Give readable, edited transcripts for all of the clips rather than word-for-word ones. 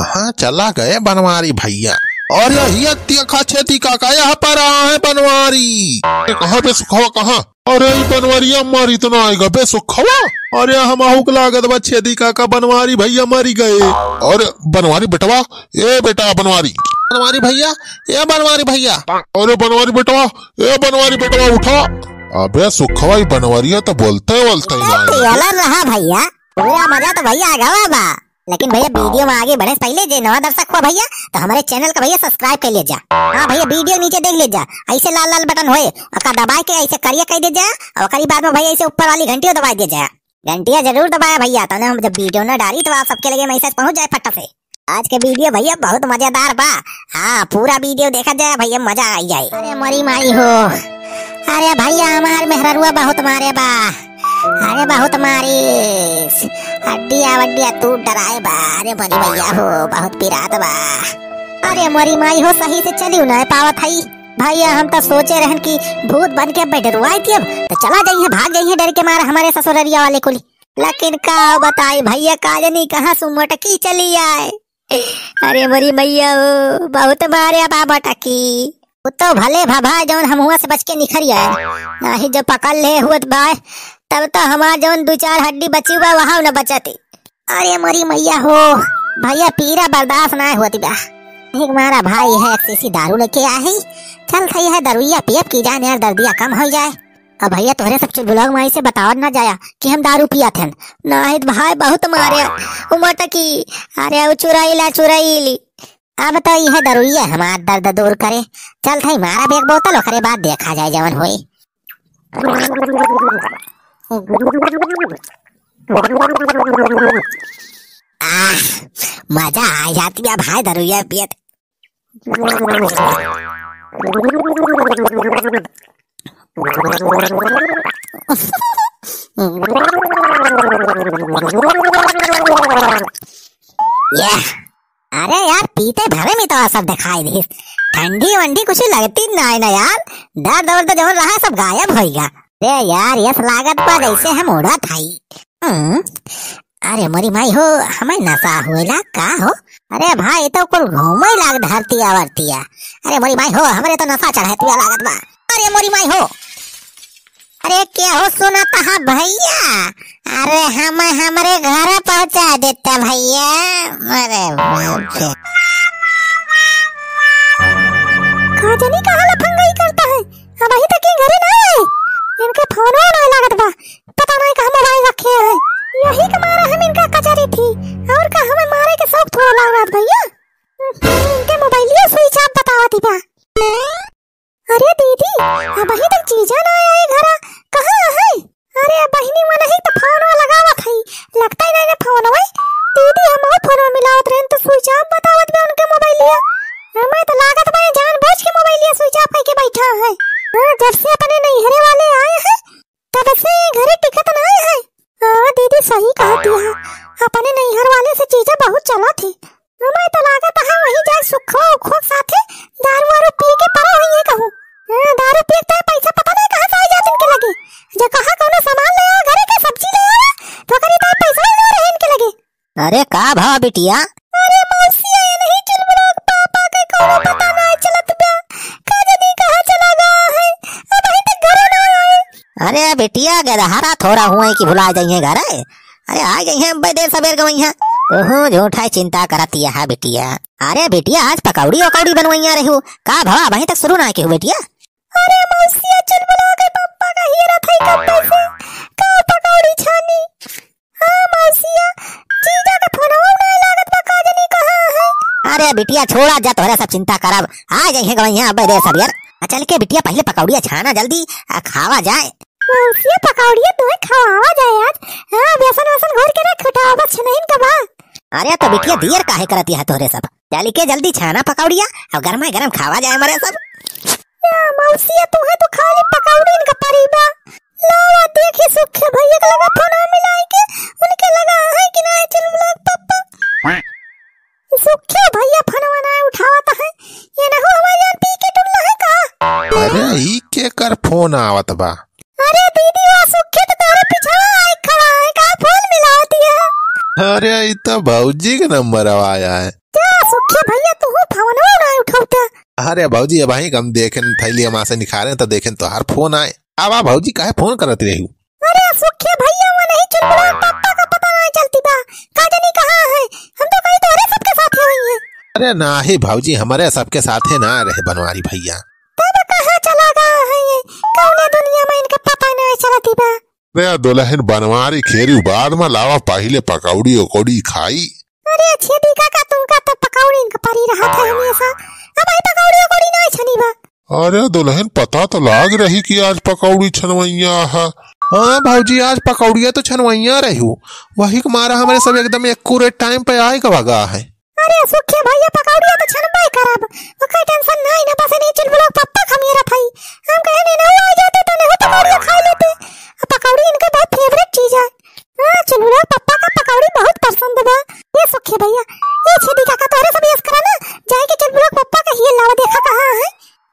कहाँ चला गए बनवारी भैया? और यही देखा छेती काका यहाँ पर आ है बनवारी। कहाँ बे सुखवा कहाँ? अरे बनवारिया मारी तो ना आएगा बे सुखवा। अरे हम आहुक लागत बा छेदी काका बनवारी भैया मरी गए। और बनवारी बेटवा, ए बेटा बनवारी, बनवारी भैया, ए बनवारी भैया, अरे बनवारी बेटवा, ए बनवारी बेटवा उठा। अबे सुखवा बनवारिया तो बोलते रहा भैया, पूरा मजा तो भैया आ गया बा। लेकिन भैया वीडियो में आगे बढ़े पहले जो नवा दर्शक हुआ भैया तो हमारे चैनल का भैया सब्सक्राइब कर ले जा। हाँ भैया वीडियो नीचे देख ले जा, ऐसे लाल लाल बटन होए और दबा के ऐसे करिया कह दे जा। और करीब बाद में भैया ऐसे ऊपर वाली घंटी दबा दे जा। घंटिया जरूर दबाया भैया, तो हम जब वीडियो न डाली तो आप सबके लगे मैसेज पहुंच जाए फटा से। आज के वीडियो भैया बहुत मजेदार बा। हाँ पूरा वीडियो देखा जाए भैया, मजा आ जाए। अरे मरी माई हो, अरे भैया हमार मेहरुआ बहुत मारे बा, अरे बहुत मारी, हड्डिया वड्डिया टूट डराए बा। अरे मरी भैया हो बहुत पिरात बा। अरे मरी माई हो सही से चली न पावत हई भैया। हम तो सोचे रहन कि भूत बन के बैठरुआई थी, अब तो चला जाइए भाग जाइए डर के मारे हमारे ससुररिया वाले कुली। लेकिन का बताई भैया काजनी कहाँ सुमटकी चली आए। अरे मरी मैया हो बहुत मारे बाबा टकी। तो भले भाभा जौन हम हुआ से बच के निखर आए, नहीं जब पकड़ ले हुआ बाय तब तो हमार जौन दो चार हड्डी बची हुआ वहां न बचती। अरे मरी मैया हो भैया पीरा बर्दाश्त ना होती बा। एक मारा भाई है एक शीशी दारू लेके आई, चल सही है दरुइया पियब की जाए यार दर्दिया कम हो जाए। अब भैया तोहरे सब ब्लॉग में से बतावत ना जाया कि हम दारू पिया थे नहीं भाई बहुत मारे उमट की। अरे चुराईली अब तो यह दरुइया हमार दर्द दूर करे। चल थई मारा भी एक बोतल ओकरे बाद देखा जाए जवन होई। मजा आ जाती है भाई दरुइया पियत। अरे यार पीते भरे में तो सब दिखाई दी, ठंडी वंडी कुछ लगती नहीं ना यार। दर्द वर्द जो रहा सब गायब होगा। अरे यार यस लागत पर जैसे हम उड़ा थाई। अरे मरी माई हो हमें नशा हुएला का हो? अरे भाई तो कुल घूमे लाग धरती आवरतिया। अरे मरी माई हो हमरे तो नशा चढ़ाती लागत बा। अरे मरी माई हो, अरे क्या हो सुना था भैया? अरे हम हमारे घर पहुंचा देता भैया। अरे काजनी कहाँ लफंगाई करता है, अब अभी तक ये घरे ना आए। इनके फोन ना लागत बा, पता नहीं कहाँ मोबाइल रखे हैं। यही कमारा हम इनका कचरी थी और का हमें मारे के शौक थोड़ा लग रहा भैया। इनके मोबाइलिया स्विच ऑफ बतावती बा। अरे दीदी अब अभी तक चीजा ना आए घर, कहाँ है? अरे बहिनी वो नहीं तो फोन लगावत है, लगता ही नहीं ना फोन है। दीदी हम और फोन मिलावत रहे तो स्विच ऑफ बतावत बा उनके मोबाइलिया। हमें तो लागत बा जानबूझ के मोबाइलिया स्विच ऑफ करके बैठा है। जब से अपने नैहरे वाले आए हैं तब से घरे टिकट ना आए हैं। दीदी सही कहती है, अपने नैहर वाले से चीजें बहुत चला थी। हमें तो लागत है वही जाए सुखो उखो साथे दारू वारू पी के पड़ा हुई है कहूं। दारू पीते पैसा पता नहीं कहां से आ जात इनके लगे। जो कहां कोनो सामान ले आ घरे के सब्जी ले आ तो खरीदा पैसा ही ना रहे इनके लगे। अरे का भाव बिटिया? अरे मौसी ये नहीं चुलबुलाक पापा के कोनो पता नहीं चलत बा, काजनी कहां चला गया है, अब अभी तक घरे ना आए। अरे बिटिया गदहारा थोड़ा हुआ कि भुला जाइए घर। अरे आ गई हैं बदे सबेर गई हैं तो झूठा चिंता करती है बिटिया। अरे बिटिया आज पकौड़ी वकौड़ी बनवाइया रही हो का भाव अभी तक शुरू ना की हो बिटिया? अरे मौसी चुलबुला के पापा का हीरा थई कब से का पकौड़ी छानी। हां मौसिया जीजा का फोन नहीं लागत बा, काजनी कहां है? अरे बिटिया छोड़ा जा तोहरा सब चिंता करब, आ गई हैं गवैया अब दे सब यार। चल के बिटिया पहले पकौड़िया छाना जल्दी खावा जाए। मौसिया पकौड़िया तो खावा जाए आज। हां बेसन वसन घोर के रख उठाओ बस नहीं कबा। अरे तो बिटिया देर काहे करती है तोरे सब, चल के जल्दी छाना पकौड़िया और गरमा गरम खावा जाए मरे सब। मौसिया तू है तो खाली पकौड़ी इनका परीबा लावा देखी सुखे भैया के लगा फोन मिलाई के उनके लगा है कि नहीं चुलबुलाक पापा। सुखे भैया फोन ना उठावत है, ये ना हो हमारे जान पी के टुल्ला है का। अरे ई के कर फोन आवत बा? अरे दीदी वो सुखे तो तेरे पीछे आई खड़ा है का फोन मिलाती है। अरे ये तो भौजी का नंबर आया है। क्या सुखी भैया तू फोन ना उठाता? अरे भौजी अब ही हम देखें थैली माँ से निखारे तो देखें तो हर फोन आए। अब भौजी काहे फोन करती रही? अरे सुखी भैया वो नहीं चुलबुला पापा का पता नहीं चलती बा। काजनी कहाँ है? हम तो कहीं तोरे सबके साथ हुई है। अरे ना ही भौजी हमारे सबके साथ है ना रहे बनवारी भैया। तब कहाँ चला गया है ये? कौने दुनिया में इनका पता नहीं चलती बा। अरे दुल्हन बनवारी खेरी बाद में लावा पहले पकौड़ी उकौड़ी खाई। अरे छेदी का तुमका तो पकौड़ी इनका परी रहा था हमेशा। अब आई पकौड़ी उकौड़ी नहीं छनी बा। अरे दुल्हन पता तो लाग रही कि आज पकौड़ी छनवैया है। हाँ भौजी आज पकौड़िया तो छनवैया रही हूँ। वही मारा हमारे सब एकदम एक्यूरेट टाइम पे आए का भगा है। अरे सुखी भैया पकौड़िया तो छनबाई करब। कोई टेंशन नहीं ना बस नहीं चुलबुला पप्पा खमीरा भाई। हम कहने ना आ जाते तो नहीं पकौड़िया खा लेते। पकौड़ी इनका बहुत फेवरेट चीज है। हां चुलबुला पप्पा का पकौड़ी बहुत पसंद है। ये सुखी भैया ये छेदी का तोरे सब यस करा ना जाए के चुलबुला पप्पा का ही लावा देखा कहां है।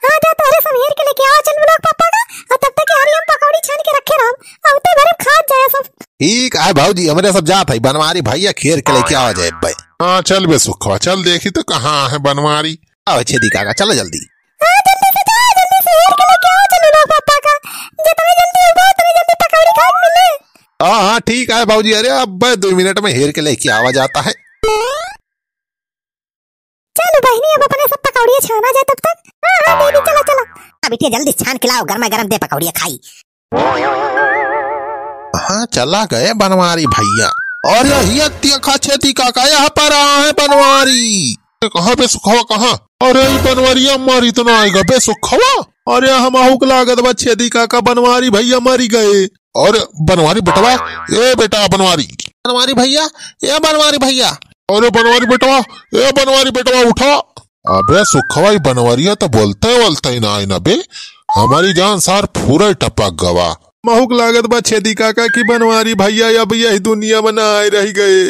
हां जा तोरे सब हेर के लेके आओ चुलबुला पप्पा का और तब तक यार हम पकौड़ी छान के रखे रहम औते भरे खा जाए सब। ठीक है भौजी हमारे सब जात है बनवारी भैया खेर के लेके आ जाए भाई। हाँ चल बे सुखवा चल देखी तो कहाँ है बनवारी। आओ छेदी काका चलो जल्दी। हां जल्दी से जाओ जल्दी से हेर के लेके आओ चुलबुला पप्पा का। जितनी जल्दी होगा उतनी जल्दी पकौड़ी खा मिले। हाँ हाँ ठीक है भौजी। अरे अब 2 मिनट में हेर के लेके आवा जाता है। चलो बहनी अब अपने सब पकौड़ियाँ छाना जाए तब तक। हाँ दीदी चलो चलो। बेटिया जल्दी छान के लाओ गर्मा गर्म दे पकौड़ियाँ खाई। हाँ चला गए बनवारी भैया। और यही तीखा छेदी काका यहाँ पर आया है बनवारी। कहाँ बे सुखवा कहाँ? अरे बनवारिया मारी तो ना आएगा बे सुखवा। अरे हम आहुक लागत बा छेदी काका बनवारी भैया मरी गए। और बनवारी बेटवा ए बेटा बनवारी भैया ये बनवारी भैया। अरे बनवारी बेटवा उठा। अबे सुखवा बनवारिया तो बोलते ही ना आई ना बे। हमारी जान सार पूरा टपक गवा। महूक लागत बा छेदी काका की बनवारी भैया अब यही दुनिया में ना आए रह गए।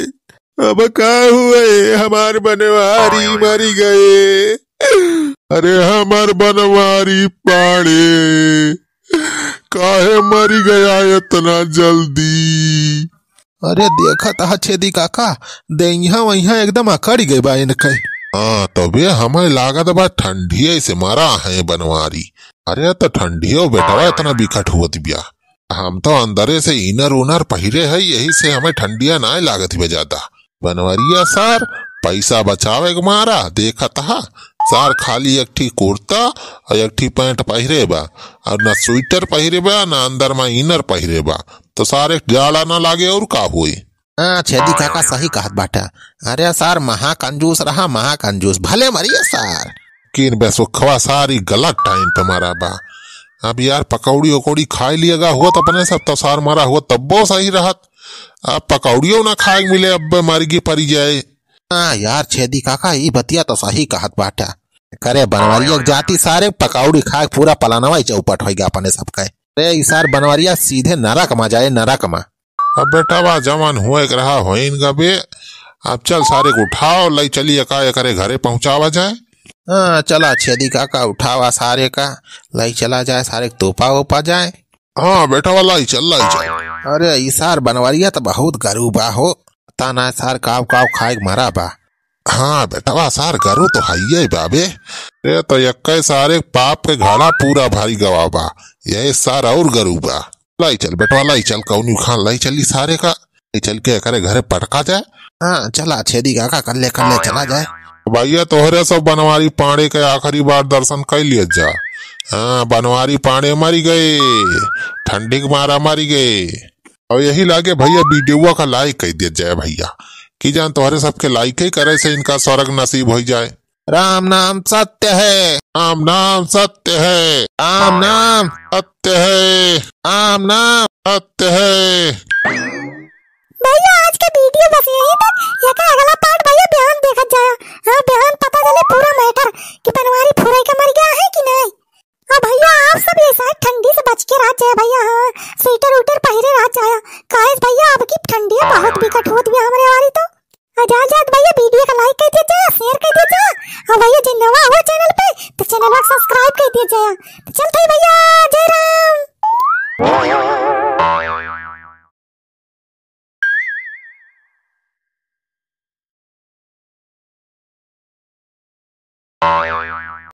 अब का हुए हमार बनवारी मरी गए। अरे हमार बनवारी पाड़े काहे मरी गया इतना जल्दी। अरे देखा था छेदी काका देहा वही एकदम अकड़ गए बा इनके। हाँ तो बे हमें लागत बा ठंडिया से मारा है बनवारी। अरे तो ठंडियो बेटवा इतना बिकट हुआ बिया। हम तो अंदरे से इनर उनर पहिरे है यही से हमें ठंडिया ना लागत ही ज्यादा। बनवरिया सार पैसा बचावे के मारा देखा था सार खाली एक ठी कुर्ता और एक ठी पैंट पहिरे बा और ना स्वेटर पहिरे बा ना अंदर में इनर पहिरे बा तो सार एक जाड़ा ना लागे और का हुई। हाँ छेदी काका सही कहत बाटा। अरे सार महाकंजूस रहा महाकंजूस भले मरिए सार। किन बे सुखवा सारी गलत टाइम पे मारा बा। अब यार पकौड़ी उकौड़ी खाई लिएगा हुआ तो अपने सब तो सार मारा हुआ तब वो सही रहत। अब पकौड़ियों ना खाए मिले अब मरगी परी जाए। हाँ यार छेदी काका ये बतिया तो सही कहत बाटा। करे बनवारिया जाति सारे पकौड़ी खाए पूरा पलानवा ही चौपट होगा अपने सबका। अरे सार बनवारिया सीधे नरक में जाए नरक में। अब बेटा बा जवान हुए रहा हो इनका बे। अब चल सारे को उठाओ लई चलिए का करे घरे पहुंचावा जाए। हाँ चला छेदी काका उठावा सारे का लाई चला जाए सारे तोपा ओपा जाए। हाँ बेटा वाला ही चल। अरे इसार बनवारिया तो बहुत गरू बा हो ताना सार काव काव खाए मारा बा। हाँ बेटा सार गरू तो है बाबे। रे तो यक्के सारे पाप के घाड़ा पूरा भारी गवा बा यही सार और गरू बा। लाई चल बेटा लाई चल कौनी खान लाई चली सारे का चल के करे घरे पटका जाए। हाँ चला छेदी काका कर ले चला जाए। भैया तोहरे सब बनवारी पाड़े के आखिरी बार दर्शन कर लिए जा। हाँ बनवारी पाड़े मरी गए ठंडी के मारा मरी गए। और यही लागे भैया वीडियो का लाइक कर दिया जाए भैया कि जान तोहरे सबके लाइक ही करे से इनका स्वर्ग नसीब हो जाए। राम नाम सत्य है राम नाम सत्य है राम नाम सत्य है राम नाम सत्य है। भैया आज का वीडियो बस यहीं तक। अगला